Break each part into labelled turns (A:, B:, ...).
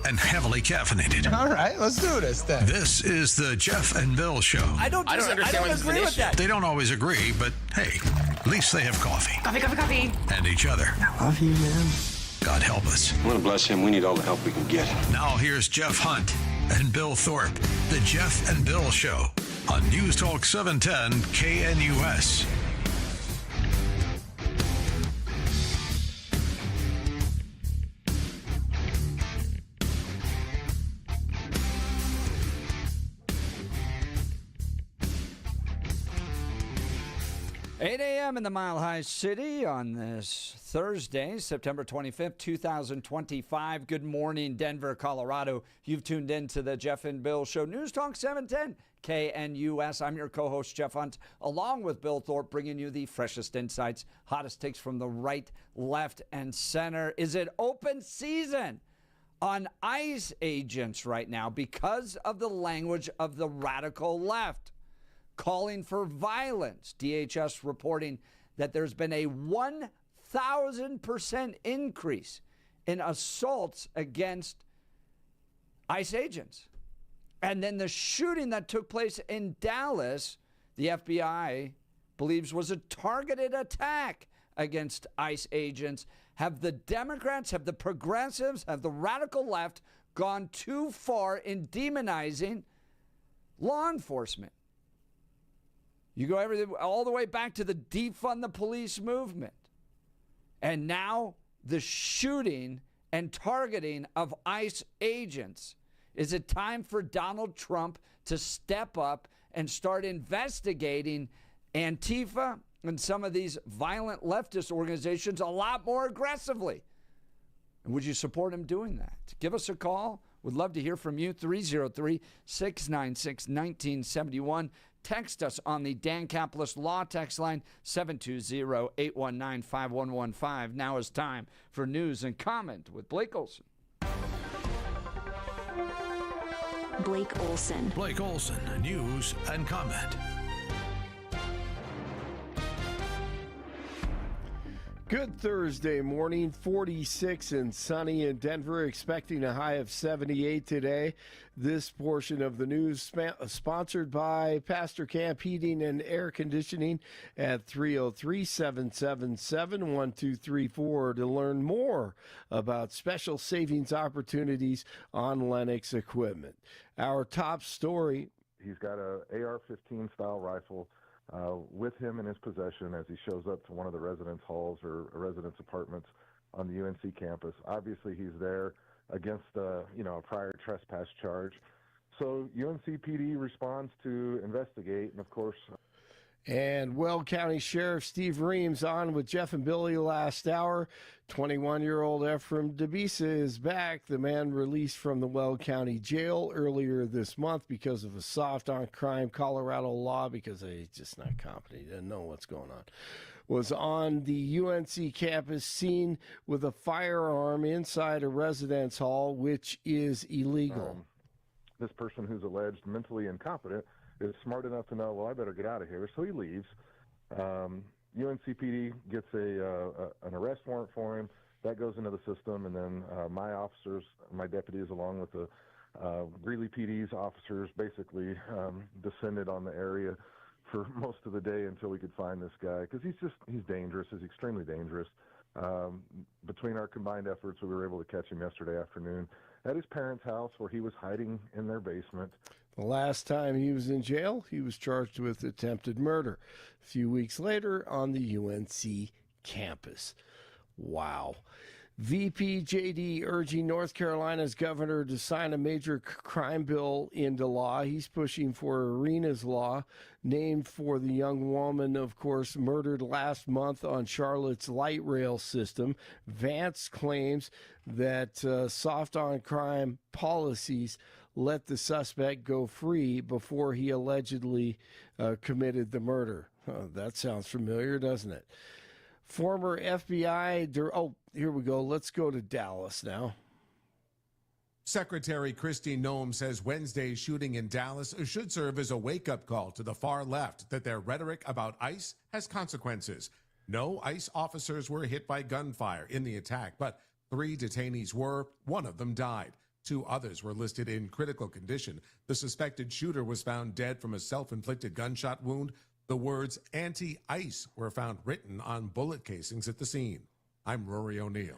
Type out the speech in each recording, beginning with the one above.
A: and heavily caffeinated.
B: All right, let's do this then.
A: This is the Jeff and Bill Show.
C: I don't agree with that.
A: They don't always agree, but hey, at least they have coffee.
C: Coffee.
A: And each other.
D: I love you, man.
A: God help us.
E: I want to bless him. We need all the help we can get.
A: Now here's Jeff Hunt and Bill Thorpe. The Jeff and Bill Show on News Talk 710 KNUS.
F: Eight a.m. in the Mile High City on this Thursday, September 25th, 2025. Good morning, Denver, Colorado. You've tuned in to the Jeff and Bill Show, News Talk 710 KNUS. I'm your co-host, Jeff Hunt, along with Bill Thorpe, bringing you the freshest insights, hottest takes from the right, left, and center. Is it open season on ICE agents right now because of the language of the radical left? Calling for violence. DHS reporting that there's been a 1,000% increase in assaults against ICE agents. And then the shooting that took place in Dallas, the FBI believes was a targeted attack against ICE agents. Have the Democrats, have the progressives, have the radical left gone too far in demonizing law enforcement? You go all the way back to the defund the police movement. And now the shooting and targeting of ICE agents. Is it time for Donald Trump to step up and start investigating Antifa and some of these violent leftist organizations a lot more aggressively? And would you support him doing that? Give us a call. Would love to hear from you. 303-696-1971. Text us on the Dan Capitalist Law text line, 720-819-5115. Now is time for news and comment with Blake Olson.
G: Blake Olson.
A: Blake Olson, news and comment.
D: Good Thursday morning, 46 and sunny in Denver, expecting a high of 78 today. This portion of the news sponsored by Pastor Camp Heating and Air Conditioning at 303-777-1234 to learn more about special savings opportunities on Lennox equipment. Our top story.
H: He's got a AR-15 style rifle with him in his possession as he shows up to one of the residence halls or residence apartments on the UNC campus. Obviously, he's there against a prior trespass charge. So UNC PD responds to investigate, and of course.
D: And Weld County Sheriff Steve Reams on with Jeff and Billy last hour. 21-year-old Ephraim DeBisa is back. The man released from the Weld County Jail earlier this month because of a soft-on-crime Colorado law because he's just not competent. He doesn't know what's going on. Was on the UNC campus seen with a firearm inside a residence hall, which is illegal.
H: This person who's alleged mentally incompetent is smart enough to know, well, I better get out of here. So he leaves. UNCPD gets an arrest warrant for him. That goes into the system, and then my officers, my deputies, along with the Greeley PD's officers, basically descended on the area for most of the day until we could find this guy, because he's dangerous. He's extremely dangerous. Between our combined efforts, we were able to catch him yesterday afternoon at his parents' house where he was hiding in their basement.
D: The last time he was in jail, he was charged with attempted murder. A few weeks later on the UNC campus. Wow. VP JD urging North Carolina's governor to sign a major crime bill into law. He's pushing for Arena's Law, named for the young woman, of course, murdered last month on Charlotte's light rail system. Vance claims that soft-on-crime policies let the suspect go free before he allegedly committed the murder. That sounds familiar, doesn't it? Former FBI, here we go. Let's go to Dallas now.
I: Secretary Kristi Noem says Wednesday's shooting in Dallas should serve as a wake-up call to the far left that their rhetoric about ICE has consequences. No ICE officers were hit by gunfire in the attack, but 3 detainees one of them died. 2 others were listed in critical condition. The suspected shooter was found dead from a self-inflicted gunshot wound. The words anti-ICE were found written on bullet casings at the scene. I'm Rory O'Neill.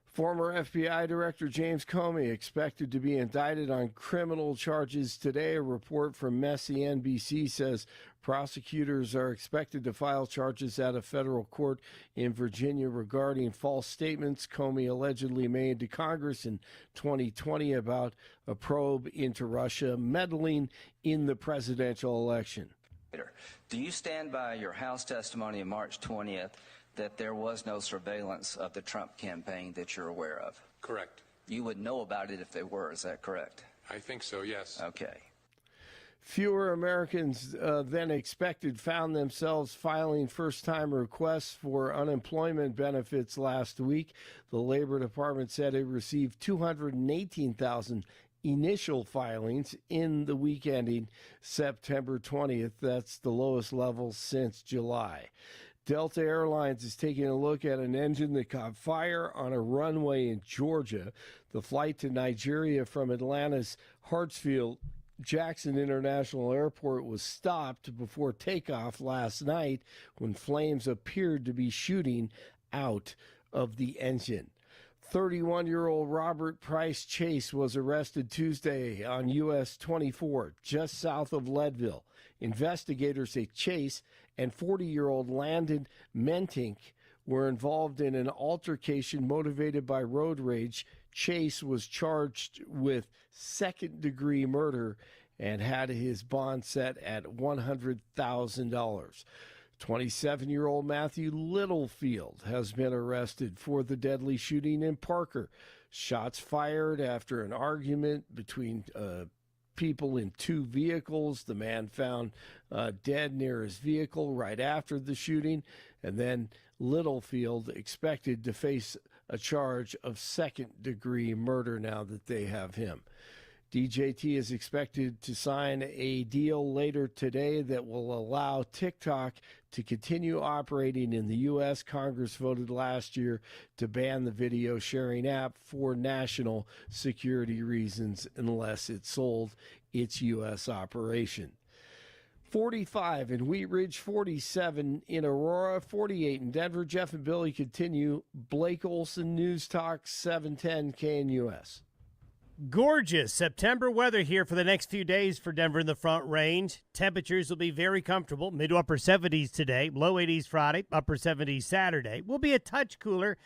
D: Former FBI Director James Comey expected to be indicted on criminal charges today. A report from Messy NBC says prosecutors are expected to file charges at a federal court in Virginia regarding false statements Comey allegedly made to Congress in 2020 about a probe into Russia meddling in the presidential election.
B: Do you stand by your House testimony on March 20th that there was no surveillance of the Trump campaign that you're aware of?
E: Correct.
B: You would know about it if there were, is that correct?
E: I think so, yes.
B: Okay.
D: Fewer Americans than expected found themselves filing first-time requests for unemployment benefits last week. The Labor Department said it received 218,000 initial filings in the week ending September 20th. That's the lowest level since July. Delta Airlines is taking a look at an engine that caught fire on a runway in Georgia. The flight to Nigeria from Atlanta's Hartsfield-Jackson International Airport was stopped before takeoff last night when flames appeared to be shooting out of the engine. 31-year-old Robert Price Chase was arrested Tuesday on US 24, just south of Leadville. Investigators say Chase and 40-year-old Landon Mentink were involved in an altercation motivated by road rage. Chase was charged with second-degree murder and had his bond set at $100,000. 27-year-old Matthew Littlefield has been arrested for the deadly shooting in Parker. Shots fired after an argument between people in 2 vehicles. The man found dead near his vehicle right after the shooting. And then Littlefield expected to face a charge of second-degree murder now that they have him. DJT is expected to sign a deal later today that will allow TikTok to continue operating in the U.S. Congress voted last year to ban the video sharing app for national security reasons unless it sold its U.S. operation. 45 in Wheat Ridge, 47 in Aurora, 48 in Denver. Jeff and Billy continue. Blake Olson, News Talk 710 KNUS.
J: Gorgeous September weather here for the next few days for Denver in the Front Range. Temperatures will be very comfortable, mid to upper 70s today, low 80s Friday, upper 70s Saturday. Will be a touch cooler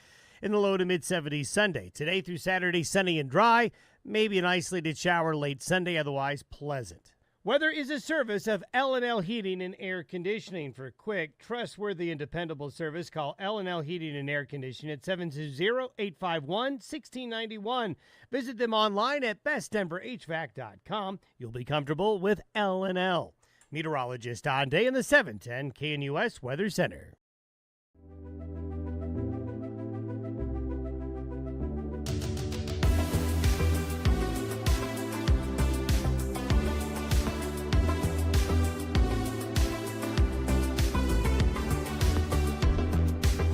J: in the low to mid 70s Sunday. Today through Saturday, sunny and dry, maybe an isolated shower late Sunday, otherwise pleasant. Weather is a service of L&L Heating and Air Conditioning. For quick, trustworthy, and dependable service, call L&L Heating and Air Conditioning at 720-851-1691. Visit them online at bestdenverhvac.com. You'll be comfortable with L&L. Meteorologist on day in the 710 KNUS Weather Center.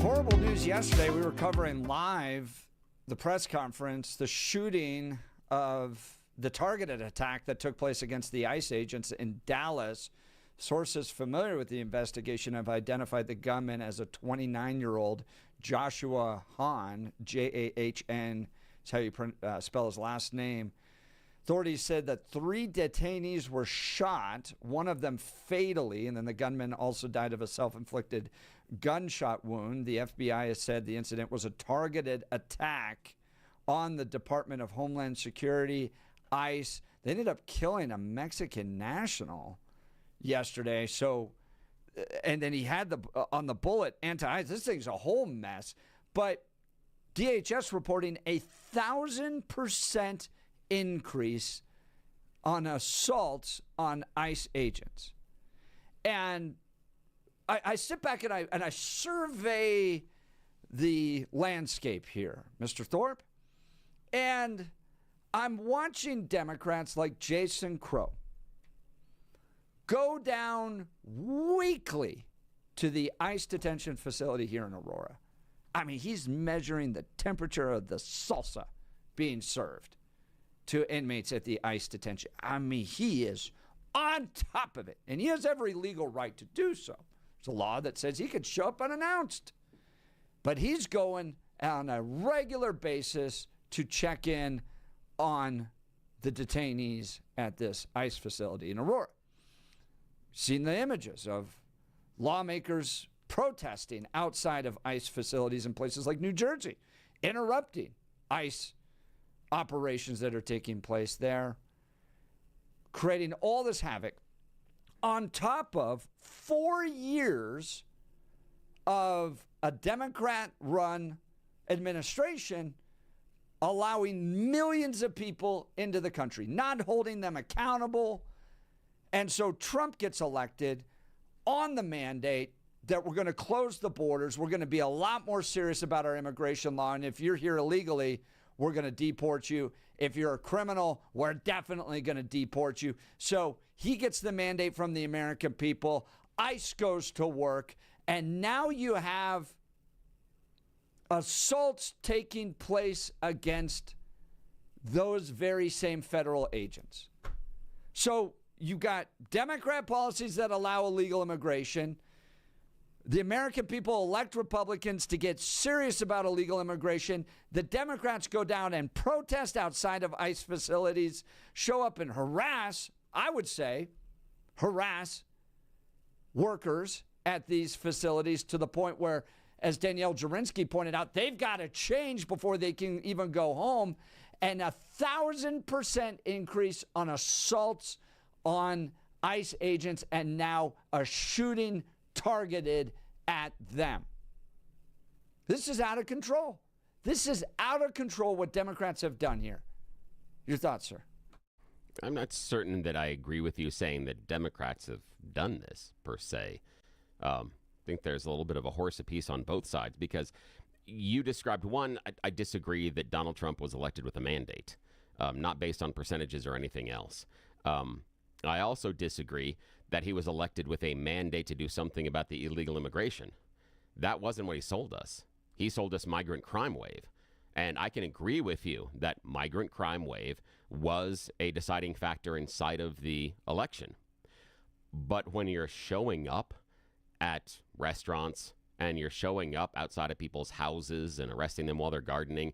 F: Horrible news yesterday. We were covering live the press conference, the shooting of the targeted attack that took place against the ICE agents in Dallas. Sources familiar with the investigation have identified the gunman as a 29-year-old Joshua Hahn, Jahn, is how you spell his last name. Authorities said that 3 detainees were shot, one of them fatally, and then the gunman also died of a self-inflicted gunshot wound. The FBI has said the incident was a targeted attack on the Department of Homeland Security, ICE. They ended up killing a Mexican national yesterday. So, and then he had on the bullet anti-ICE. This thing's a whole mess. But DHS reporting 1,000% increase on assaults on ICE agents. And I sit back and I survey the landscape here, Mr. Thorpe, and I'm watching Democrats like Jason Crow go down weekly to the ICE detention facility here in Aurora. I mean, he's measuring the temperature of the salsa being served to inmates at the ICE detention. I mean, he is on top of it, and he has every legal right to do so. There's a law that says he could show up unannounced. But he's going on a regular basis to check in on the detainees at this ICE facility in Aurora. Seen the images of lawmakers protesting outside of ICE facilities in places like New Jersey, interrupting ICE operations that are taking place there, creating all this havoc on top of 4 years of a Democrat-run administration allowing millions of people into the country, not holding them accountable. And so Trump gets elected on the mandate that we're going to close the borders. We're going to be a lot more serious about our immigration law. And if you're here illegally, we're going to deport you. If you're a criminal, we're definitely going to deport you. So he gets the mandate from the American people. ICE goes to work. And now you have assaults taking place against those very same federal agents. So you got Democrat policies that allow illegal immigration. The American people elect Republicans to get serious about illegal immigration. The Democrats go down and protest outside of ICE facilities, show up and harass, I would say, harass workers at these facilities to the point where, as Danielle Jurinsky pointed out, they've got to change before they can even go home. And 1,000% increase on assaults on ICE agents, and now a shooting targeted at them. This is out of control. This is out of control what Democrats have done here. Your thoughts, sir?
K: I'm not certain that I agree with you saying that Democrats have done this, per se. I think there's a little bit of a horse apiece on both sides, because you described one, I disagree that Donald Trump was elected with a mandate, not based on percentages or anything else. I also disagree that he was elected with a mandate to do something about the illegal immigration. That wasn't what he sold us. He sold us migrant crime wave. And I can agree with you that migrant crime wave was a deciding factor inside of the election. But when you're showing up at restaurants and you're showing up outside of people's houses and arresting them while they're gardening,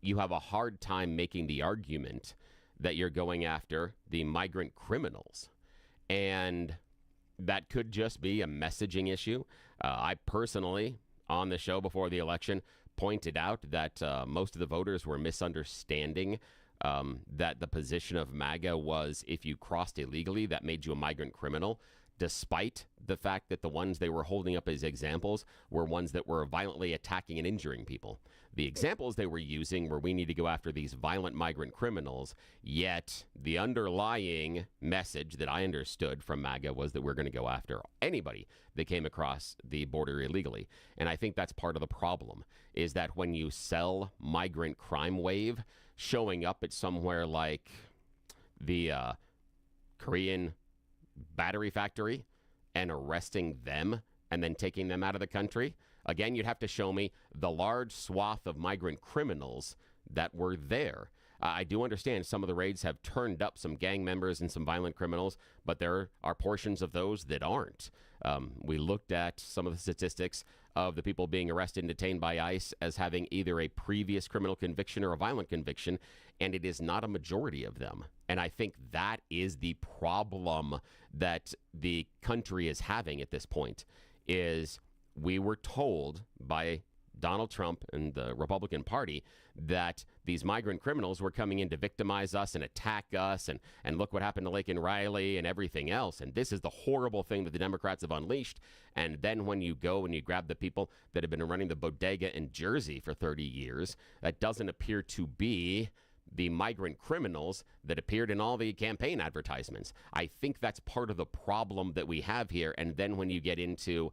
K: you have a hard time making the argument that you're going after the migrant criminals. And that could just be a messaging issue. I personally, on the show before the election, pointed out that most of the voters were misunderstanding that the position of MAGA was, if you crossed illegally, that made you a migrant criminal, despite the fact that the ones they were holding up as examples were ones that were violently attacking and injuring people. The examples they were using were, we need to go after these violent migrant criminals, yet the underlying message that I understood from MAGA was that we're going to go after anybody that came across the border illegally. And I think that's part of the problem, is that when you sell migrant crime wave, showing up at somewhere like the Korean battery factory and arresting them and then taking them out of the country, again, you'd have to show me the large swath of migrant criminals that were there. I do understand some of the raids have turned up some gang members and some violent criminals, but there are portions of those that aren't. We looked at some of the statistics of the people being arrested and detained by ICE as having either a previous criminal conviction or a violent conviction, and it is not a majority of them. And I think that is the problem that the country is having at this point, is we were told by Donald Trump and the Republican Party that these migrant criminals were coming in to victimize us and attack us, and look what happened to Laken Riley and everything else. And this is the horrible thing that the Democrats have unleashed. And then when you go and you grab the people that have been running the bodega in Jersey for 30 years, that doesn't appear to be the migrant criminals that appeared in all the campaign advertisements. I think that's part of the problem that we have here. And then when you get into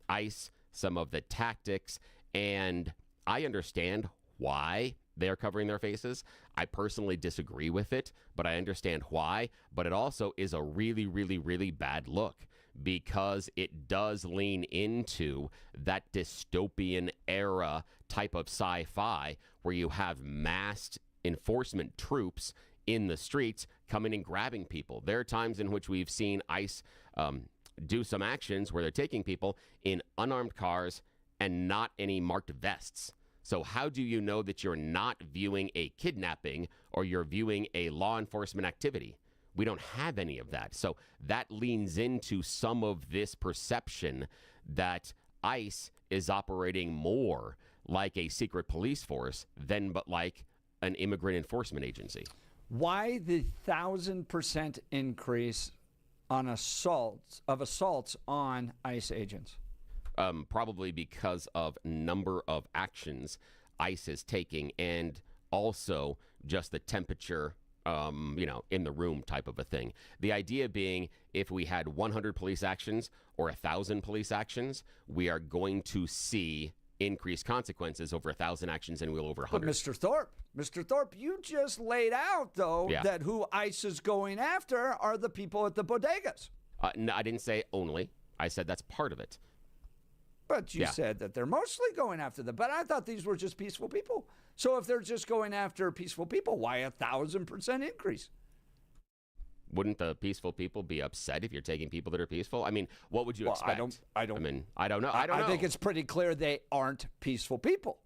K: ICE, some of the tactics, and I understand why they're covering their faces. I personally disagree with it, but I understand why. But it also is a really, really, really bad look, because it does lean into that dystopian era type of sci-fi where you have massed enforcement troops in the streets coming and grabbing people. There are times in which we've seen ICE do some actions where they're taking people in unarmed cars and not any marked vests. So how do you know that you're not viewing a kidnapping or you're viewing a law enforcement activity? We don't have any of that. So that leans into some of this perception that ICE is operating more like a secret police force than but like an immigrant enforcement agency.
F: Why the 1,000% increase on assaults on ICE agents?
K: Probably because of number of actions ICE is taking, and also just the temperature, in the room type of a thing. The idea being, if we had 100 police actions or 1,000 police actions, we are going to see increased consequences over 1,000 actions and we'll over 100.
F: But Mr. Thorpe, you just laid out, though, that who ICE is going after are the people at the bodegas.
K: No, I didn't say only. I said that's part of it.
F: But you said that they're mostly going after them. But I thought these were just peaceful people. So if they're just going after peaceful people, why 1,000% increase?
K: Wouldn't the peaceful people be upset if you're taking people that are peaceful? I mean, what would you expect?
F: I don't know.
K: I don't know.
F: I think it's pretty clear they aren't peaceful people.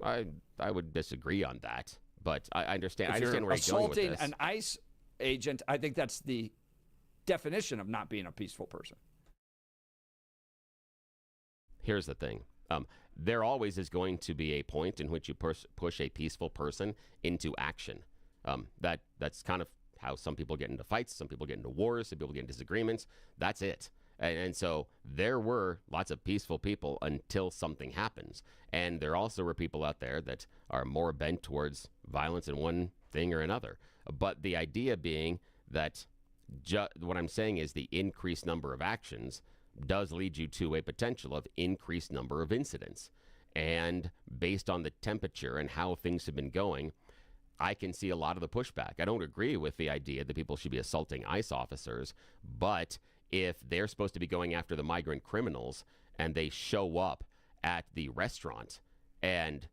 K: I would disagree on that, but I understand.
F: If
K: I understand
F: you're
K: where you're going with this.
F: assaulting an ICE agent, I think that's the definition of not being a peaceful person.
K: Here's the thing. There always is going to be a point in which you push a peaceful person into action. That's kind of how some people get into fights, some people get into wars, some people get into disagreements. That's it. And so there were lots of peaceful people until something happens. And there also were people out there that are more bent towards violence in one thing or another. But the idea being that what I'm saying is the increased number of actions does lead you to a potential of increased number of incidents. And based on the temperature and how things have been going, I can see a lot of the pushback. I don't agree with the idea that people should be assaulting ICE officers, but if they're supposed to be going after the migrant criminals and they show up at the restaurant and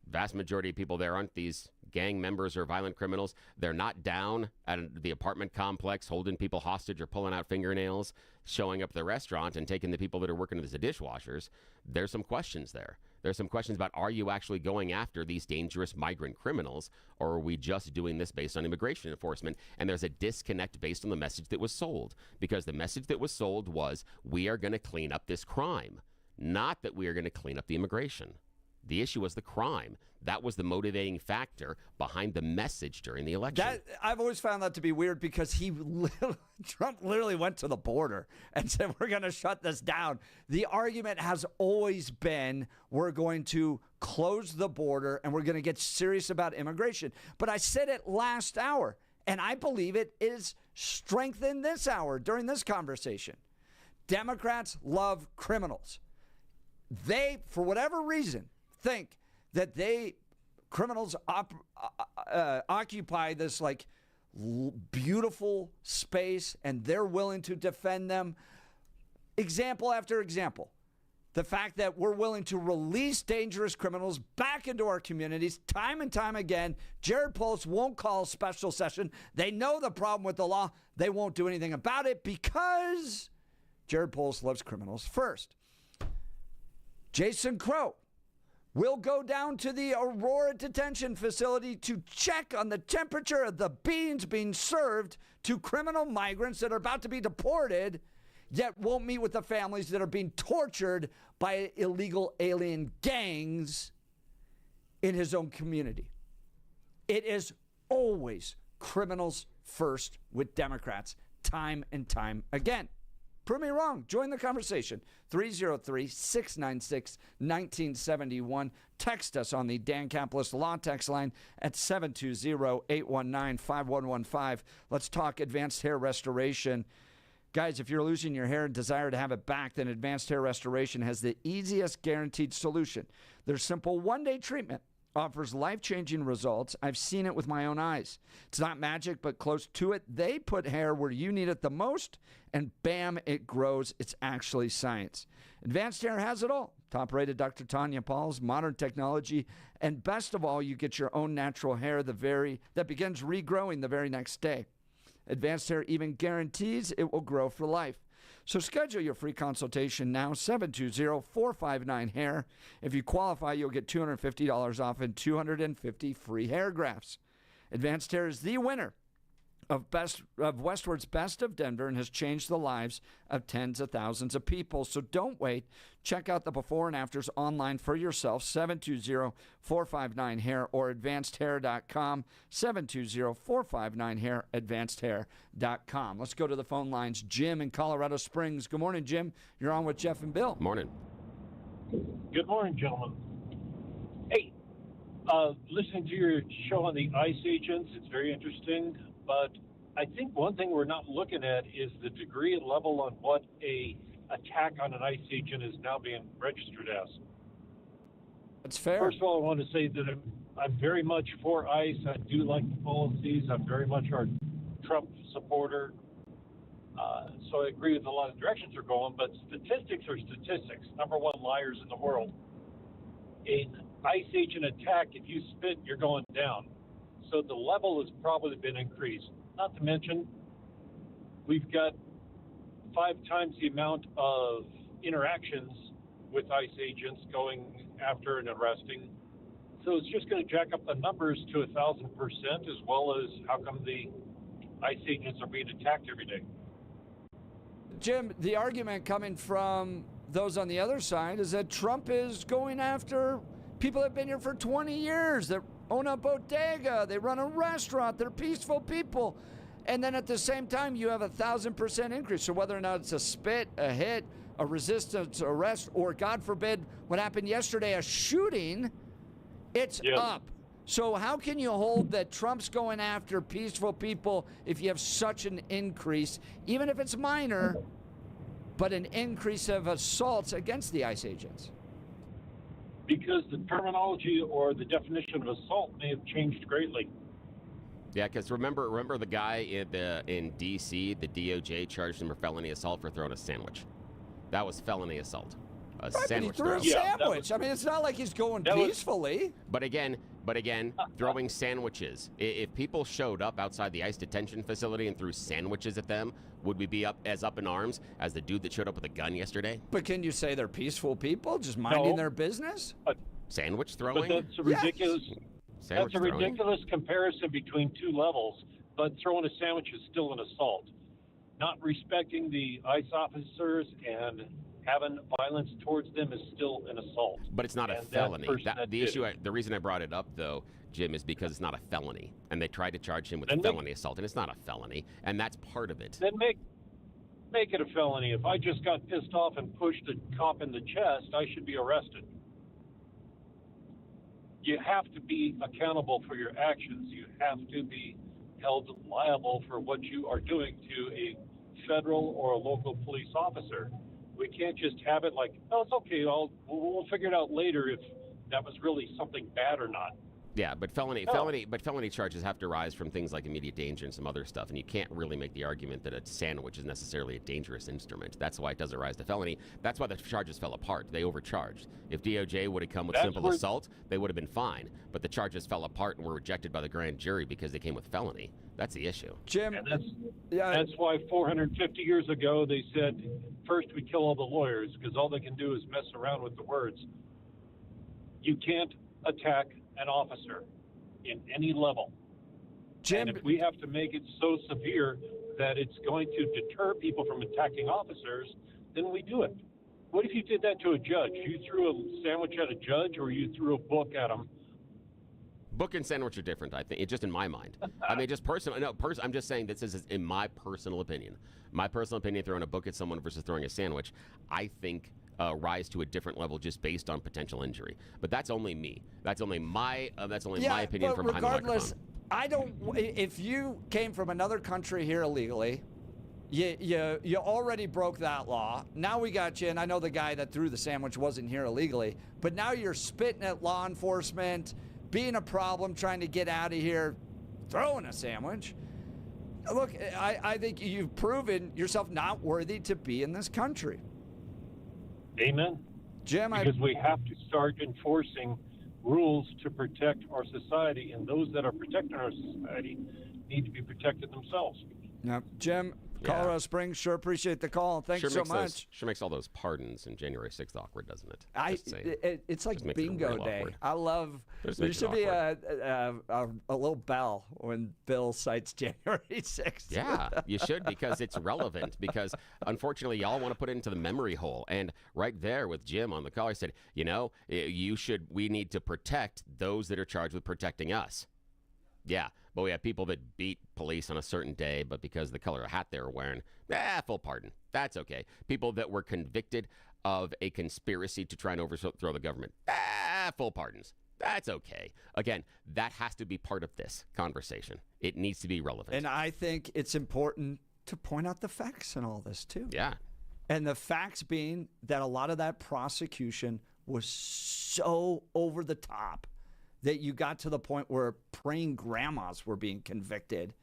K: vast majority of people there aren't these gang members or violent criminals, they're not down at the apartment complex holding people hostage or pulling out fingernails, showing up at the restaurant and taking the people that are working as the dishwashers, there's some questions there. There's some questions about, are you actually going after these dangerous migrant criminals, or are we just doing this based on immigration enforcement? And there's a disconnect based on the message that was sold, because the message that was sold was, we are going to clean up this crime, not that we are going to clean up the immigration. The issue was the crime. That was the motivating factor behind the message during the election.
F: I've always found that to be weird, because Trump literally went to the border and said, we're going to shut this down. The argument has always been, we're going to close the border and we're going to get serious about immigration. But I said it last hour, and I believe it is strengthened this hour during this conversation. Democrats love criminals. They, for whatever reason, think that criminals occupy this beautiful space and they're willing to defend them. Example after example. The fact that we're willing to release dangerous criminals back into our communities time and time again. Jared Polis won't call a special session. They know the problem with the law. They won't do anything about it because Jared Polis loves criminals first. Jason Crow will go down to the Aurora detention facility to check on the temperature of the beans being served to criminal migrants that are about to be deported, yet won't meet with the families that are being tortured by illegal alien gangs in his own community. It is always criminals first with Democrats, time and time again. Prove me wrong. Join the conversation. 303-696-1971. Text us on the Dan Caplis Law Text line at 720-819-5115. Let's talk advanced hair restoration. Guys, if you're losing your hair and desire to have it back, then Advanced Hair Restoration has the easiest guaranteed solution. Their simple one-day treatment offers life-changing results. I've seen it with my own eyes. It's not magic, but close to it. They put hair where you need it the most, and bam, it grows. It's actually science. Advanced Hair has it all. Top-rated Dr. Tanya Paul's modern technology, and best of all, you get your own natural hair that begins regrowing the very next day. Advanced Hair even guarantees it will grow for life. So schedule your free consultation now, 720-459-HAIR. If you qualify, you'll get $250 off and 250 free hair grafts. Advanced Hair is the winner of Westward's Best of Denver and has changed the lives of tens of thousands of people. So don't wait. Check out the before and afters online for yourself, 720-459-HAIR or advancedhair.com, 720-459-HAIR, advancedhair.com. Let's go to the phone lines. Jim in Colorado Springs. Good morning, Jim. You're on with Jeff and Bill.
K: Morning.
L: Good morning, gentlemen. Hey, listening to your show on the ICE agents, it's very interesting. But I think one thing we're not looking at is the degree and level on what a attack on an ICE agent is now being registered as.
F: That's fair.
L: First of all, I want to say that I'm very much for ICE. I do like the policies. I'm very much our Trump supporter. So I agree with a lot of directions they're going. But statistics are statistics. Number one liars in the world. An ICE agent attack, if you spit, you're going down. So the level has probably been increased. Not to mention, we've got 5 times the amount of interactions with ICE agents going after and arresting. So it's just going to jack up the numbers to 1,000%, as well as how come the ICE agents are being attacked every day.
F: Jim, the argument coming from those on the other side is that Trump is going after people that have been here for 20 years, that own a bodega, they run a restaurant, they're peaceful people. And then at the same time, you have 1,000% increase. So whether or not it's a spit, a hit, a resistance arrest, or God forbid, what happened yesterday, a shooting, it's up. So how can you hold that Trump's going after peaceful people if you have such an increase, even if it's minor, but an increase of assaults against the ICE agents?
L: Because the terminology or the definition of assault may have changed greatly.
K: Yeah, because remember the guy in D.C., the DOJ charged him for felony assault for throwing a sandwich. That was felony assault. A sandwich
F: throw. He threw a sandwich. I mean, it's not like he's going peacefully.
K: But again, throwing sandwiches. If people showed up outside the ICE detention facility and threw sandwiches at them, would we be up in arms as the dude that showed up with a gun yesterday?
F: But can you say they're peaceful people, just minding their business?
K: Sandwich throwing?
L: But that's a ridiculous. That's a ridiculous comparison between two levels. But throwing a sandwich is still an assault. Not respecting the ICE officers and having violence towards them is still an assault.
K: But it's not a felony. The reason I brought it up, though, Jim, is because it's not a felony. And they tried to charge him with felony assault, and it's not a felony. And that's part of it.
L: Then make it a felony. If I just got pissed off and pushed a cop in the chest, I should be arrested. You have to be accountable for your actions. You have to be held liable for what you are doing to a federal or a local police officer. We can't just have it like, oh, it's okay, we'll figure it out later if that was really something bad or not.
K: Yeah, but felony charges have to arise from things like immediate danger and some other stuff, and you can't really make the argument that a sandwich is necessarily a dangerous instrument. That's why it doesn't rise to felony. That's why the charges fell apart. They overcharged. If DOJ would have come with simple assault, they would have been fine. But the charges fell apart and were rejected by the grand jury because they came with felony. That's the issue.
F: Jim,
L: that's why 450 years ago they said, first we kill all the lawyers, because all they can do is mess around with the words. You can't attack an officer in any level.
F: Jim,
L: and if we have to make it so severe that it's going to deter people from attacking officers, then we do it. What if you did that to a judge? You threw a sandwich at a judge, or you threw a book at him?
K: Book and sandwich are different, I think. It's just in my mind. I mean, just personal. No, I'm just saying this is in my personal opinion. My personal opinion, throwing a book at someone versus throwing a sandwich, I think rise to a different level just based on potential injury. But that's only me. That's only my opinion from behind the microphone.
F: I don't. If you came from another country here illegally, you already broke that law. Now we got you, and I know the guy that threw the sandwich wasn't here illegally, but now you're spitting at law enforcement, being a problem, trying to get out of here, throwing a sandwich. Look, I think you've proven yourself not worthy to be in this country.
L: Amen.
F: Jim,
L: because we have to start enforcing rules to protect our society, and those that are protecting our society need to be protected themselves.
F: Yep. Jim, Colorado Springs, sure appreciate the call. Thanks so much.
K: Sure makes all those pardons in January 6th awkward, doesn't it?
F: It's like bingo day.
K: Awkward.
F: I love. There should be a little bell when Bill cites January 6th.
K: Yeah, you should, because it's relevant. Because unfortunately, y'all want to put it into the memory hole. And right there with Jim on the call, he said, we need to protect those that are charged with protecting us. Yeah, but we have people that beat police on a certain day, but because of the color of hat they were wearing, full pardon. That's okay. People that were convicted of a conspiracy to try and overthrow the government, full pardons. That's okay. Again, that has to be part of this conversation. It needs to be relevant.
F: And I think it's important to point out the facts in all this, too.
K: Yeah.
F: And the facts being that a lot of that prosecution was so over the top that you got to the point where praying grandmas were being convicted.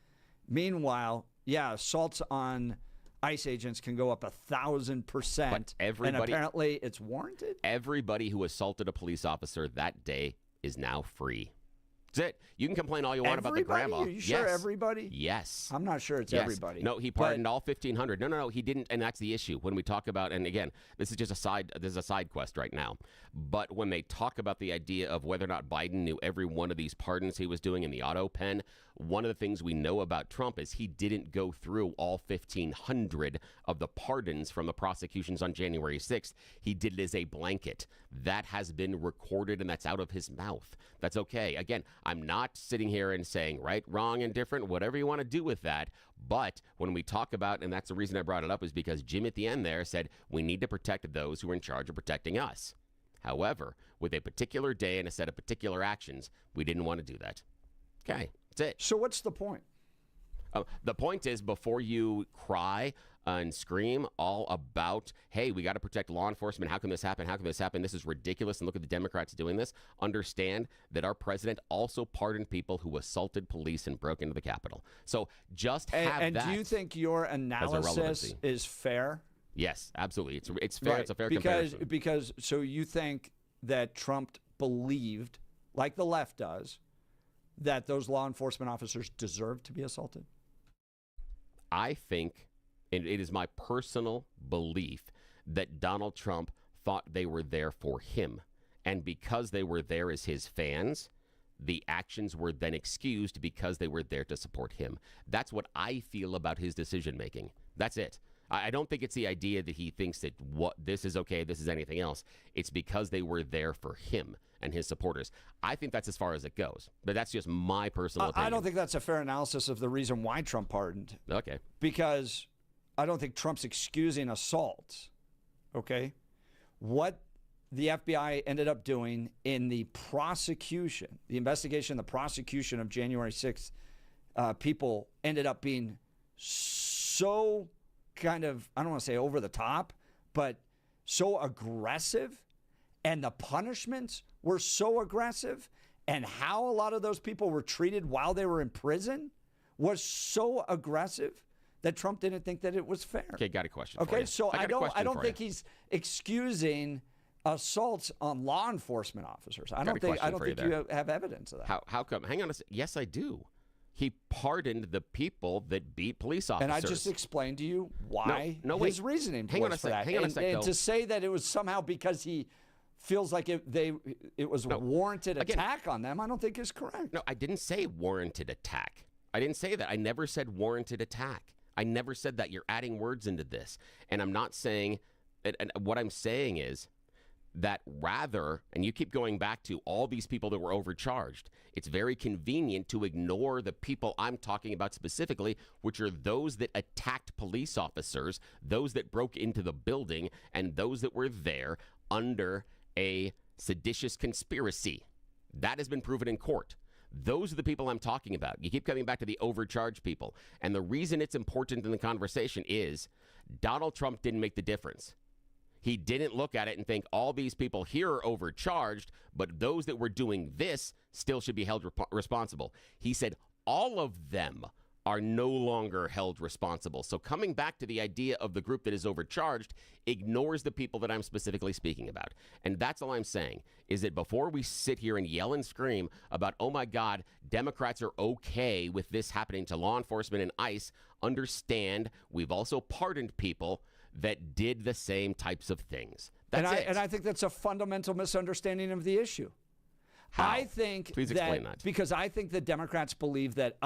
F: Meanwhile, assaults on ICE agents can go up 1,000%. And apparently it's warranted.
K: Everybody who assaulted a police officer that day is now free. That's it. You can complain all you want about the grandma.
F: Are you sure everybody?
K: Yes.
F: I'm not sure it's everybody.
K: No, he pardoned all 1,500. No, he didn't, and that's the issue. When we talk about, and again, this is just a side quest right now. But when they talk about the idea of whether or not Biden knew every one of these pardons he was doing in the auto pen, one of the things we know about Trump is he didn't go through all 1,500 of the pardons from the prosecutions on January 6th. He did it as a blanket. That has been recorded, and that's out of his mouth. That's okay. Again, I'm not sitting here and saying right, wrong, indifferent, whatever you want to do with that. But when we talk about, and that's the reason I brought it up, is because Jim at the end there said we need to protect those who are in charge of protecting us. However, with a particular day and a set of particular actions, we didn't want to do that. Okay, that's it.
F: So what's the point?
K: The point is, before you cry and scream all about, hey, we got to protect law enforcement. How can this happen? How can this happen? This is ridiculous. And look at the Democrats doing this. Understand that our president also pardoned people who assaulted police and broke into the Capitol. So just have
F: and
K: that.
F: And do you think your analysis is fair?
K: Yes, absolutely. It's fair.
F: Right.
K: It's a fair comparison.
F: Because so you think that Trump believed, like the left does, that those law enforcement officers deserve to be assaulted?
K: I think, and it is my personal belief, that Donald Trump thought they were there for him. And because they were there as his fans, the actions were then excused because they were there to support him. That's what I feel about his decision making. That's it. I don't think it's the idea that he thinks that what this is okay, this is anything else. It's because they were there for him and his supporters. I think that's as far as it goes. But that's just my personal opinion.
F: I don't think that's a fair analysis of the reason why Trump pardoned.
K: Okay.
F: Because I don't think Trump's excusing assaults. Okay? What the FBI ended up doing in the prosecution, the investigation, the prosecution of January 6th, people ended up being so kind of, I don't want to say over the top, but so aggressive, and the punishments were so aggressive, and how a lot of those people were treated while they were in prison was so aggressive that Trump didn't think that it was fair.
K: Okay, got a question.
F: Okay, so I don't think
K: you.
F: He's excusing assaults on law enforcement officers. I don't think you have evidence of that.
K: How come? Hang on a second. Yes, I do. He pardoned the people that beat police officers.
F: And I just explained to you why his reasoning was for that.
K: Hang on a second.
F: And to say that it was somehow because he feels like it was a warranted attack on them, I don't think is correct.
K: No, I didn't say warranted attack. I didn't say that. I never said warranted attack. I never said that. You're adding words into this. And I'm not saying, and what I'm saying is that rather, and you keep going back to all these people that were overcharged, it's very convenient to ignore the people I'm talking about specifically, which are those that attacked police officers, those that broke into the building, and those that were there under a seditious conspiracy. That has been proven in court. Those are the people I'm talking about. You keep coming back to the overcharged people. And the reason it's important in the conversation is Donald Trump didn't make the difference. He didn't look at it and think all these people here are overcharged, but those that were doing this still should be held responsible. He said all of them are no longer held responsible. So coming back to the idea of the group that is overcharged ignores the people that I'm specifically speaking about. And that's all I'm saying, is that before we sit here and yell and scream about, oh my God, Democrats are okay with this happening to law enforcement and ICE, understand we've also pardoned people that did the same types of things. That's it.
F: And I think that's a fundamental misunderstanding of the issue.
K: How?
F: I think
K: Please explain that.
F: Because I think the Democrats believe that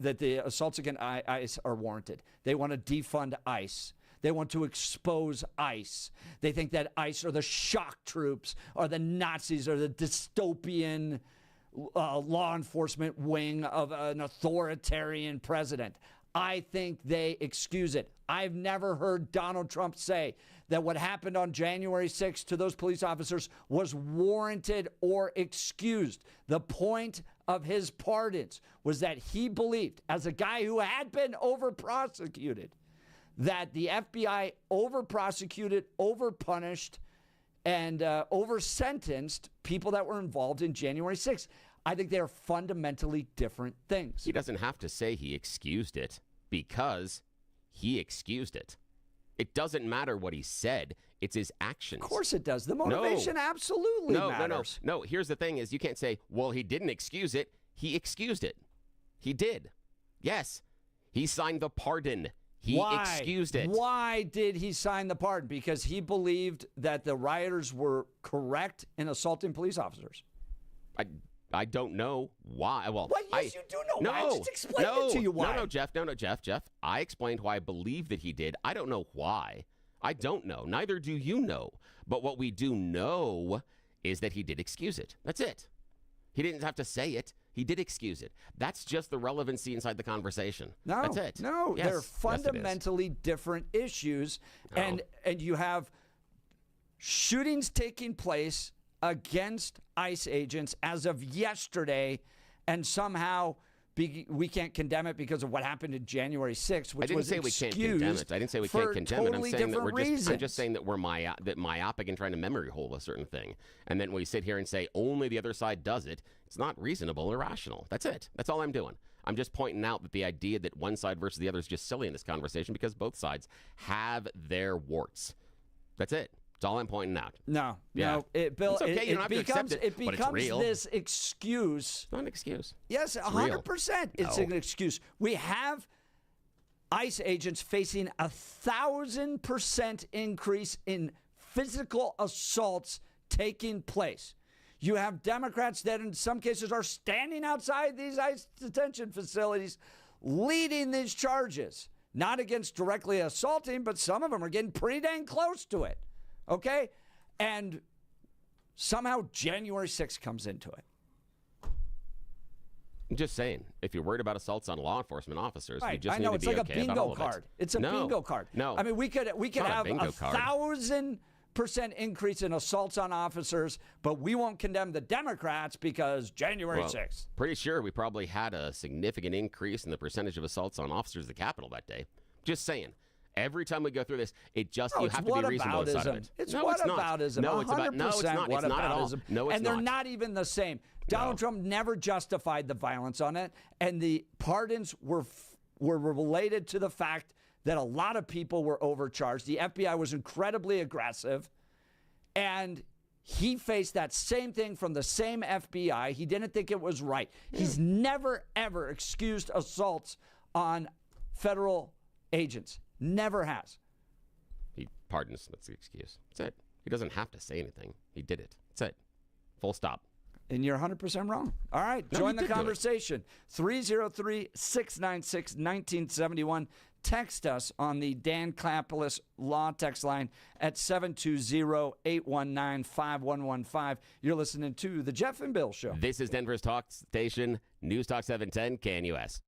F: that the assaults against ICE are warranted. They want to defund ICE. They want to expose ICE. They think that ICE are the shock troops, or the Nazis, or the dystopian law enforcement wing of an authoritarian president. I think they excuse it. I've never heard Donald Trump say that what happened on January 6th to those police officers was warranted or excused. The point of his pardons was that he believed, as a guy who had been over-prosecuted, that the FBI over-prosecuted, over-punished, and over-sentenced people that were involved in January 6th. I think they are fundamentally different things.
K: He doesn't have to say he excused it because he excused it. It doesn't matter what he said. It's his actions.
F: Of course it does. The motivation absolutely matters.
K: No. Here's the thing is you can't say, well, he didn't excuse it. He excused it. He did. Yes. He signed the pardon. He excused it.
F: Why did he sign the pardon? Because he believed that the rioters were correct in assaulting police officers.
K: I don't know why. Well,
F: yes, you do know why. I just explained it to you why.
K: No, Jeff. I explained why I believe that he did. I don't know why. I don't know. Neither do you know. But what we do know is that he did excuse it. That's it. He didn't have to say it. He did excuse it. That's just the relevancy inside the conversation.
F: No,
K: that's it.
F: No,
K: yes,
F: they're fundamentally different issues.
K: No.
F: And you have shootings taking place against ICE agents as of yesterday, and somehow we can't condemn it because of what happened in January 6th, which was excused.
K: I didn't say we can't condemn it. I didn't say we can't condemn it. I'm saying that
F: I'm
K: just saying that we're myopic and trying to memory hole a certain thing. And then we sit here and say only the other side does it. It's not reasonable or rational. That's it. That's all I'm doing. I'm just pointing out that the idea that one side versus the other is just silly in this conversation because both sides have their warts. That's it. That's all I'm pointing out.
F: No,
K: yeah.
F: No, Bill.
K: It's okay. You don't have to accept it,
F: it becomes
K: but it's real.
F: this excuse.
K: It's not an excuse.
F: Yes, 100%. It's an excuse. We have ICE agents facing 1,000% increase in physical assaults taking place. You have Democrats that in some cases are standing outside these ICE detention facilities leading these charges. Not against directly assaulting, but some of them are getting pretty dang close to it. Okay? And somehow January 6th comes into it.
K: I'm just saying, if you're worried about assaults on law enforcement officers, you just
F: I know,
K: need to be
F: it's like
K: okay
F: a
K: about all
F: bingo
K: of
F: card.
K: it.
F: It's a bingo card.
K: No.
F: I mean, we could have a 1,000% increase in assaults on officers, but we won't condemn the Democrats because January 6th.
K: Pretty sure we probably had a significant increase in the percentage of assaults on officers at the Capitol that day. Just saying. Every time we go through this, it just you have to be reasonable inside of it.
F: It's
K: no,
F: whataboutism.
K: It's not. No, it's about. No, it's not. It's not at all. No, it's
F: and they're not even the same. Donald Trump never justified the violence on it, and the pardons were related to the fact that a lot of people were overcharged. The FBI was incredibly aggressive, and he faced that same thing from the same FBI. He didn't think it was right. He's never, ever excused assaults on federal agents. Never has.
K: He pardons. That's the excuse. That's it. He doesn't have to say anything. He did it. That's it. Full stop.
F: And you're 100% wrong. All right. Join the conversation. 303-696-1971. Text us on the Dan Clapolis Law text line at 720-819-5115. You're listening to The Jeff and Bill Show.
K: This is Denver's talk station, News Talk 710 KNUS.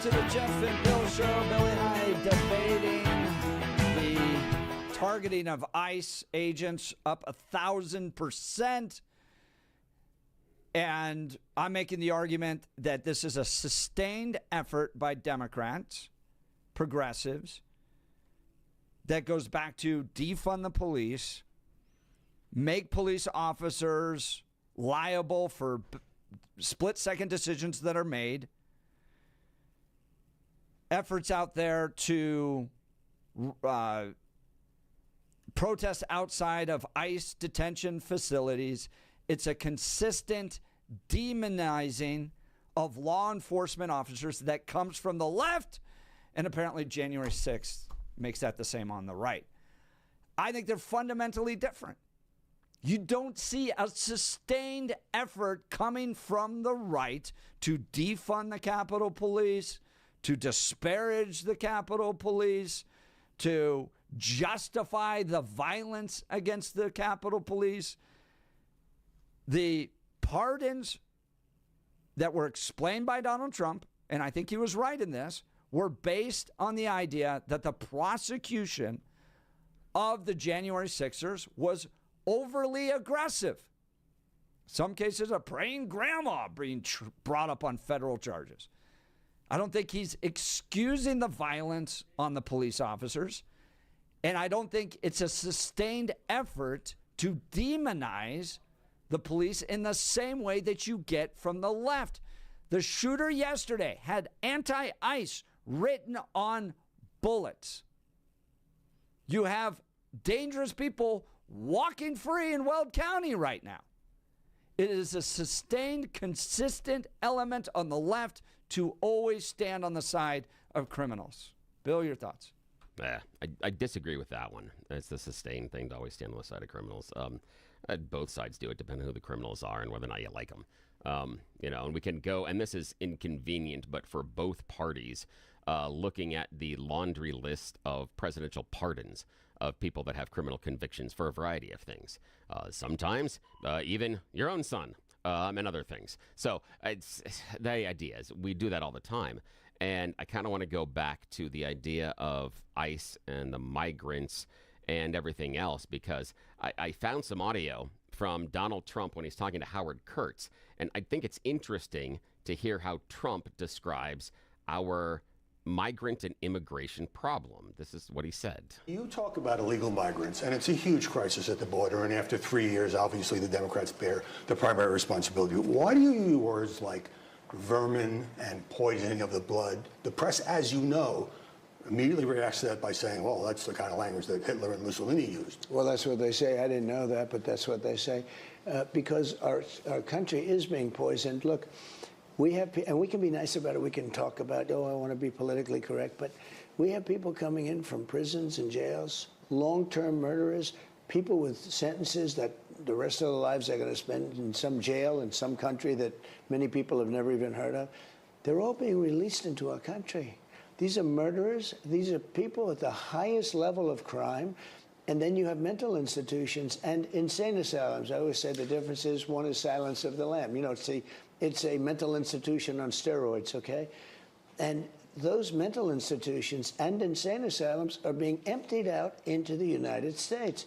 F: to the Jeff and Bill Show. Billy and I debating the targeting of ICE agents up 1,000%. And I'm making the argument that this is a sustained effort by Democrats, progressives, that goes back to defund the police, make police officers liable for split-second decisions that are made, efforts out there to protest outside of ICE detention facilities. It's a consistent demonizing of law enforcement officers that comes from the left, and apparently January 6th makes that the same on the right. I think they're fundamentally different. You don't see a sustained effort coming from the right to defund the Capitol Police, to disparage the Capitol Police, to justify the violence against the Capitol Police. The pardons that were explained by Donald Trump, and I think he was right in this, were based on the idea that the prosecution of the January 6ers was overly aggressive. Some cases, a praying grandma being brought up on federal charges. I don't think he's excusing the violence on the police officers, and I don't think it's a sustained effort to demonize the police in the same way that you get from the left. The shooter yesterday had anti-ICE written on bullets. You have dangerous people walking free in Weld County right now. It is a sustained, consistent element on the left to always stand on the side of criminals. Bill, your thoughts?
K: I disagree with that one. It's the sustained thing to always stand on the side of criminals. Both sides do it, depending on who the criminals are and whether or not you like them. And we can go, and this is inconvenient, but for both parties, looking at the laundry list of presidential pardons of people that have criminal convictions for a variety of things. Sometimes even your own son and other things. So the idea is we do that all the time. And I kind of want to go back to the idea of ICE and the migrants and everything else, because I found some audio from Donald Trump when he's talking to Howard Kurtz. And I think it's interesting to hear how Trump describes our migrant and immigration problem. This is what he said.
M: You talk about illegal migrants, and it's a huge crisis at the border. And after 3 years, obviously, the Democrats bear the primary responsibility. Why do you use words like vermin and poisoning of the blood? The press, as you know, immediately reacts to that by saying, well, that's the kind of language that Hitler and Mussolini used.
N: Well, that's what they say. I didn't know that, but that's what they say. Because our country is being poisoned. Look, we have, and we can be nice about it. We can talk about, I want to be politically correct, but we have people coming in from prisons and jails, long-term murderers, people with sentences that the rest of their lives they're going to spend in some jail in some country that many people have never even heard of. They're all being released into our country. These are murderers. These are people at the highest level of crime. And then you have mental institutions and insane asylums. I always say the difference is one is Silence of the Lamb. You know, it's a mental institution on steroids, okay? And those mental institutions and insane asylums are being emptied out into the United States.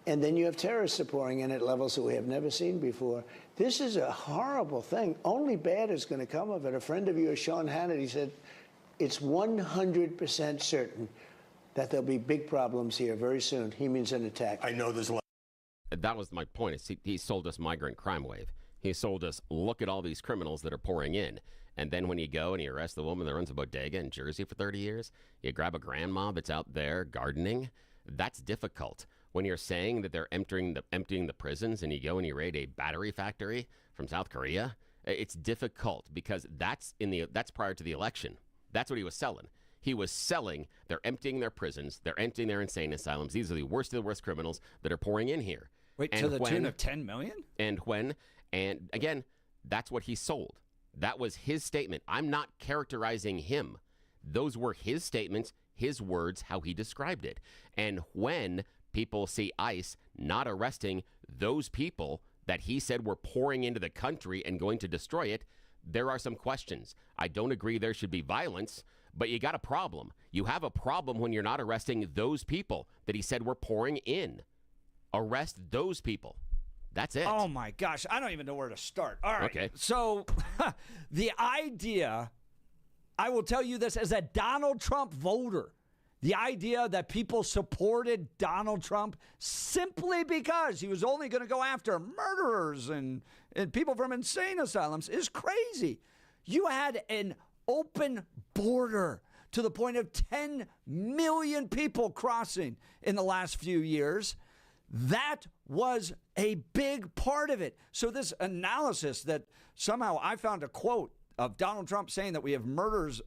N: And then you have terrorists pouring in at levels that we have never seen before. This is a horrible thing. Only bad is going to come of it. A friend of yours, Sean Hannity, said, it's 100% certain that there'll be big problems here very soon. He means an attack.
M: I know there's a lot.
K: That was my point. Is he sold us migrant crime wave. He sold us, look at all these criminals that are pouring in. And then when you go and you arrest the woman that runs a bodega in Jersey for 30 years, you grab a grandma that's out there gardening, that's difficult. When you're saying that they're emptying the prisons and you go and you raid a battery factory from South Korea, it's difficult because that's prior to the election. That's what he was selling. He was selling, they're emptying their prisons, they're emptying their insane asylums. These are the worst of the worst criminals that are pouring in here.
F: Wait, to the tune of 10 million?
K: And again, that's what he sold. That was his statement. I'm not characterizing him. Those were his statements, his words, how he described it. And when people see ICE not arresting those people that he said were pouring into the country and going to destroy it, there are some questions. I don't agree there should be violence, but you got a problem. You have a problem when you're not arresting those people that he said were pouring in. Arrest those people. That's it.
F: Oh, my gosh. I don't even know where to start. All right.
K: Okay.
F: So the idea, I will tell you this as a Donald Trump voter, the idea that people supported Donald Trump simply because he was only going to go after murderers and people from insane asylums is crazy. You had an open border to the point of 10 million people crossing in the last few years. That was a big part of it. So this analysis that somehow I found a quote of Donald Trump saying that we have murderers,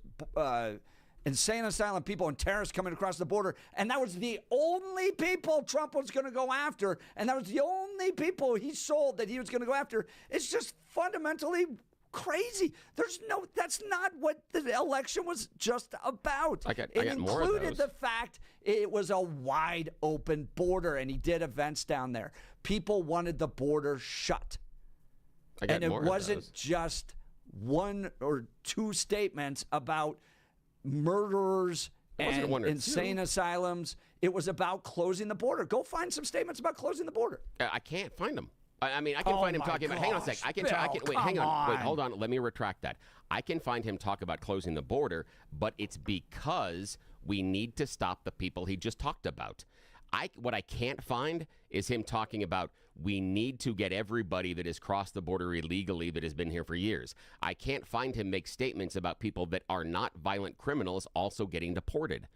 F: insane asylum people, and terrorists coming across the border, and that was the only people Trump was going to go after, and that was the only people he sold that he was going to go after. It's just fundamentally crazy. That's not what the election was just about.
K: It
F: included the fact it was a wide open border, and he did events down there. People wanted the border shut. And it wasn't just one or two statements about murderers and insane asylums. It was about closing the border. Go find some statements about closing the border.
K: I can't find them. I mean, I can find him talking about. Hang on a sec. Hang on. Hold on. Let me retract that. I can find him talk about closing the border, but it's because we need to stop the people he just talked about. What I can't find is him talking about we need to get everybody that has crossed the border illegally that has been here for years. I can't find him make statements about people that are not violent criminals also getting deported.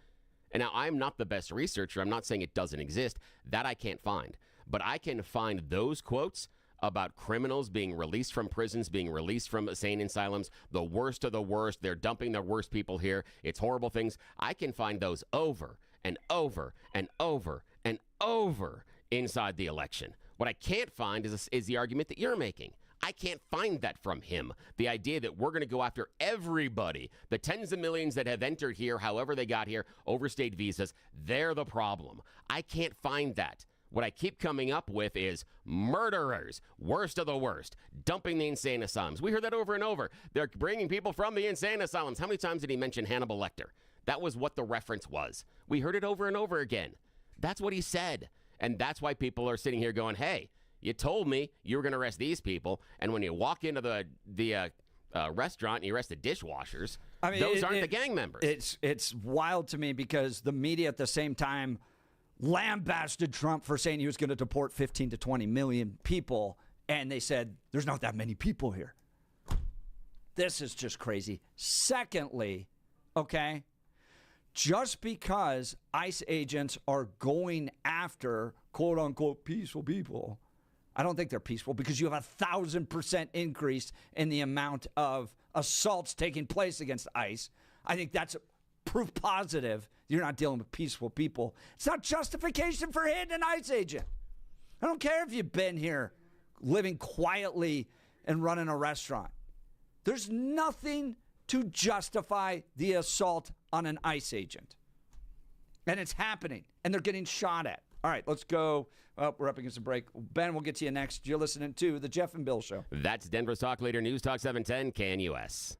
K: And now, I'm not the best researcher. I'm not saying it doesn't exist. That I can't find. But I can find those quotes about criminals being released from prisons, being released from insane asylums, the worst of the worst. They're dumping the worst people here. It's horrible things. I can find those over and over and over and over inside the election. What I can't find is the argument that you're making. I can't find that from him. The idea that we're going to go after everybody, the tens of millions that have entered here, however they got here, overstayed visas, they're the problem. I can't find that. What I keep coming up with is murderers, worst of the worst, dumping the insane asylums. We heard that over and over. They're bringing people from the insane asylums. How many times did he mention Hannibal Lecter? That was what the reference was. We heard it over and over again. That's what he said. And that's why people are sitting here going, hey, you told me you were going to arrest these people. And when you walk into the restaurant and you arrest the dishwashers, those aren't the gang members.
F: It's wild to me because the media at the same time lambasted Trump for saying he was going to deport 15 to 20 million people. And they said, there's not that many people here. This is just crazy. Secondly, okay, just because ICE agents are going after quote unquote peaceful people, I don't think they're peaceful because you have 1,000% increase in the amount of assaults taking place against ICE. I think that's proof positive you're not dealing with peaceful people. It's not justification for hitting an ICE agent. I don't care if you've been here living quietly and running a restaurant. There's nothing to justify the assault on an ICE agent. And it's happening, and they're getting shot at. All right, let's go. Oh, we're up against a break. Ben, we'll get to you next. You're listening to The Jeff and Bill Show.
K: That's Denver's Talk Leader, News Talk 710 KNUS.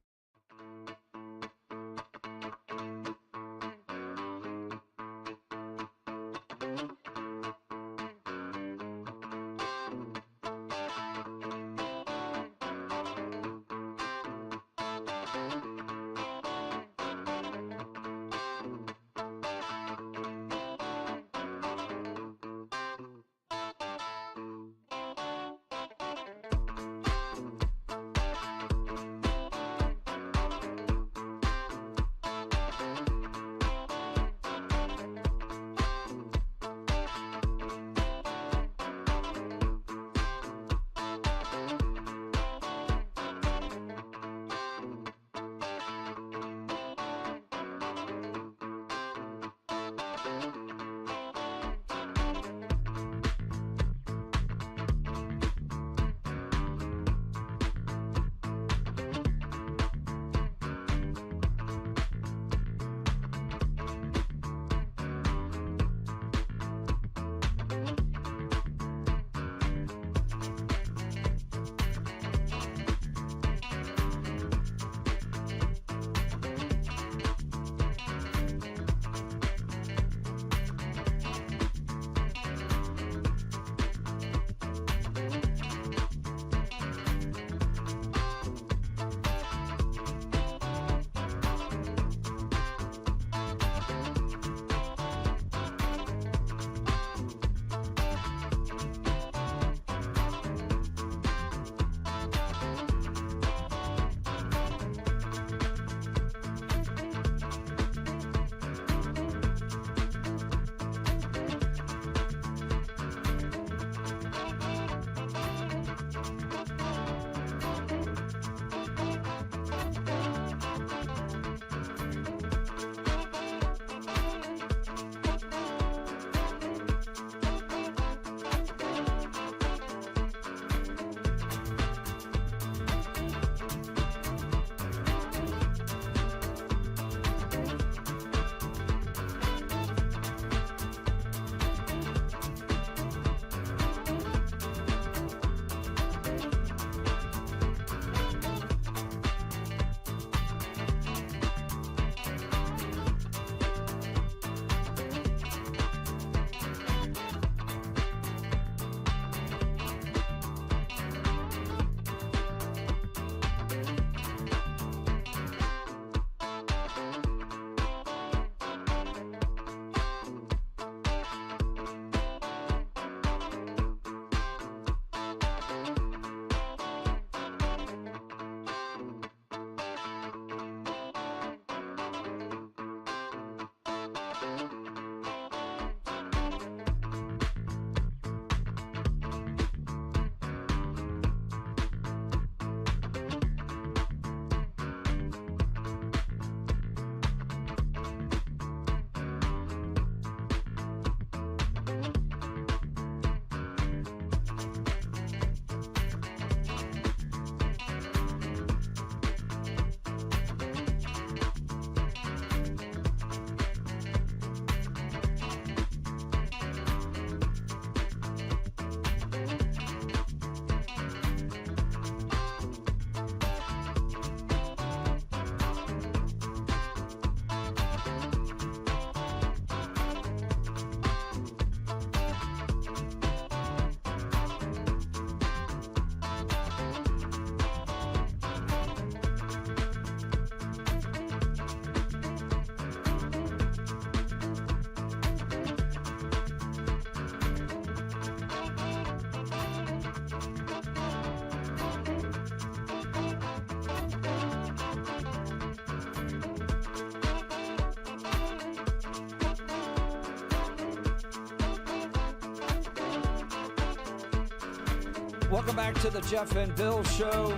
F: Welcome back to the Jeff and Bill Show.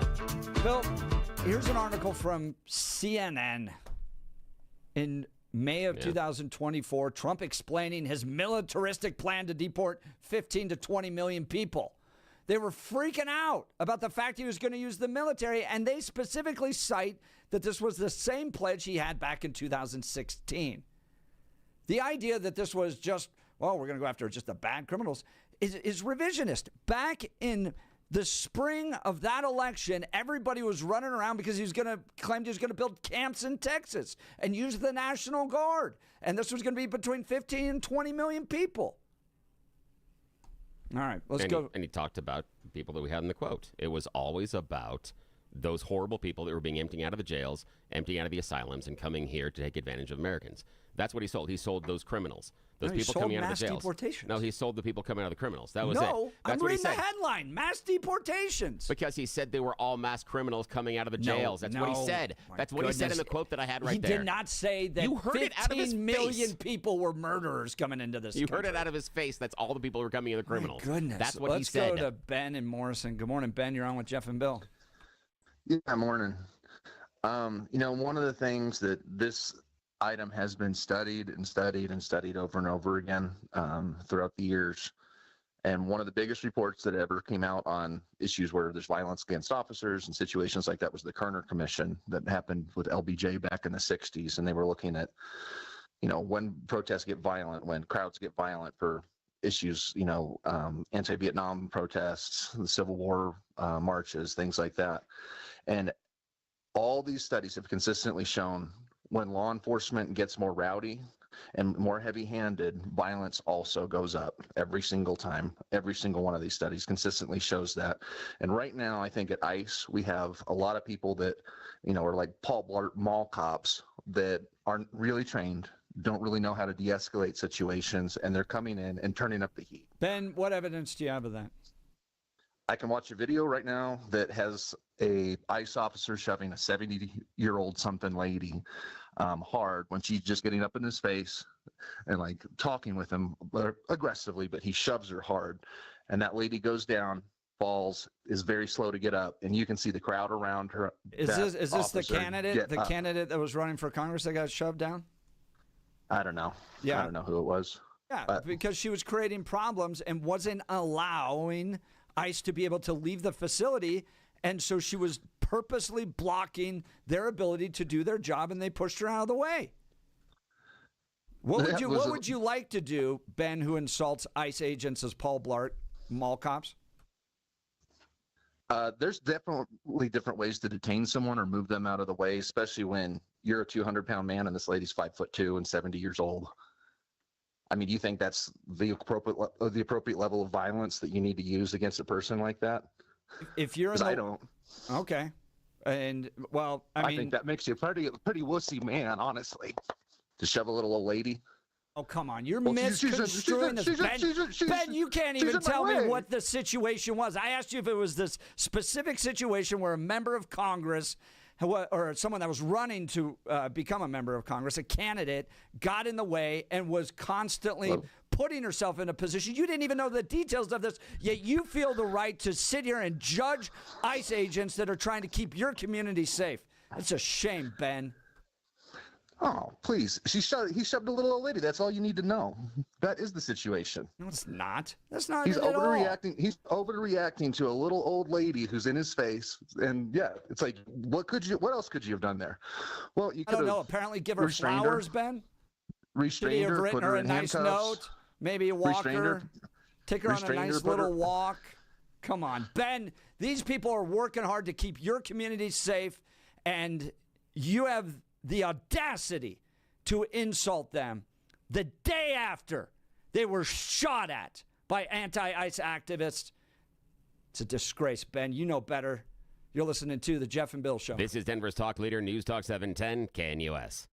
F: Bill, here's an article from CNN. In May of 2024, Trump explaining his militaristic plan to deport 15 to 20 million people. They were freaking out about the fact he was going to use the military, and they specifically cite that this was the same pledge he had back in 2016. The idea that this was just, well, we're going to go after just the bad criminals is revisionist. Back in the spring of that election, everybody was running around because he was going to claim he was going to build camps in Texas and use the National Guard. And this was going to be between 15 and 20 million people. All right, let's go.
K: And he talked about people that we had in the quote. It was always about those horrible people that were being emptied out of the jails, emptying out of the asylums, and coming here to take advantage of Americans. That's what he sold. He sold those criminals. Those people coming out of the jails.
F: Deportations.
K: No, he sold the people coming out of the criminals. That was it.
F: No,
K: That's
F: I'm
K: what he
F: reading the
K: said.
F: headline, mass deportations.
K: Because he said they were all mass criminals coming out of the jails. That's what he said. That's what he said in the quote that I had right there.
F: He did not say that
K: you heard it out of his
F: 15 million
K: face.
F: people were murderers coming into this
K: You
F: country.
K: heard it out of his face. That's all the people who were coming in the criminals.
F: My goodness.
K: That's what
F: Let's
K: he said.
F: go to Ben and Morrison. Good morning, Ben. You're on with Jeff and Bill.
O: Yeah, morning. One of the things that this item has been studied and studied and studied over and over again throughout the years. And one of the biggest reports that ever came out on issues where there's violence against officers and situations like that was the Kerner Commission that happened with LBJ back in the 60s. And they were looking at, when protests get violent, when crowds get violent for issues, anti-Vietnam protests, the Civil War marches, things like that. And all these studies have consistently shown when law enforcement gets more rowdy and more heavy-handed, violence also goes up every single time. Every single one of these studies consistently shows that. And right now, I think at ICE, we have a lot of people that, are like Paul Blart mall cops that aren't really trained, don't really know how to de-escalate situations, and they're coming in and turning up the heat.
F: Ben, what evidence do you have of that?
O: I can watch a video right now that has a ICE officer shoving a 70-year-old something lady hard when she's just getting up in his face and like talking with him aggressively, but he shoves her hard. And that lady goes down, falls, is very slow to get up, and you can see the crowd around her.
F: Is this the candidate that was running for Congress that got shoved down?
O: I don't know.
F: Yeah.
O: I don't know who it was.
F: Yeah, because she was creating problems and wasn't allowing ICE to be able to leave the facility, and so she was purposely blocking their ability to do their job, and they pushed her out of the way. What would you like to do, Ben, who insults ICE agents as Paul Blart mall cops?
O: There's definitely different ways to detain someone or move them out of the way, especially when you're a 200-pound man and this lady's 5'2" and 70 years old. I mean, do you think that's the appropriate level of violence that you need to use against a person like that?
F: If you're
O: I don't.
F: Okay. And well,
O: I think that makes you a pretty wussy man, honestly, to shove a little old lady.
F: Oh, come on. You're misconstruing this. Ben, you can't even tell me what the situation was. I asked you if it was this specific situation where a member of Congress or someone that was running to become a member of Congress, a candidate, got in the way and was constantly putting herself in a position. You didn't even know the details of this, yet you feel the right to sit here and judge ICE agents that are trying to keep your community safe. It's a shame, Ben.
O: Oh, please. He shoved a little old lady. That's all you need to know. That is the situation.
F: No, it's not. That's not
O: He's
F: it at all.
O: He's overreacting to a little old lady who's in his face. And yeah, it's like, what else could you have done there? Well, you could have.
F: I don't know. Apparently give her flowers, Ben.
O: Restrained her,
F: written
O: put her
F: her
O: in
F: a nice
O: handcuffs.
F: note. Maybe walk her. Take her on a nice little walk. Come on, Ben. These people are working hard to keep your community safe, and you have the audacity to insult them the day after they were shot at by anti-ICE activists. It's a disgrace, Ben. You know better. You're listening to the Jeff and Bill Show.
K: This is Denver's talk leader, News Talk 710 KNUS.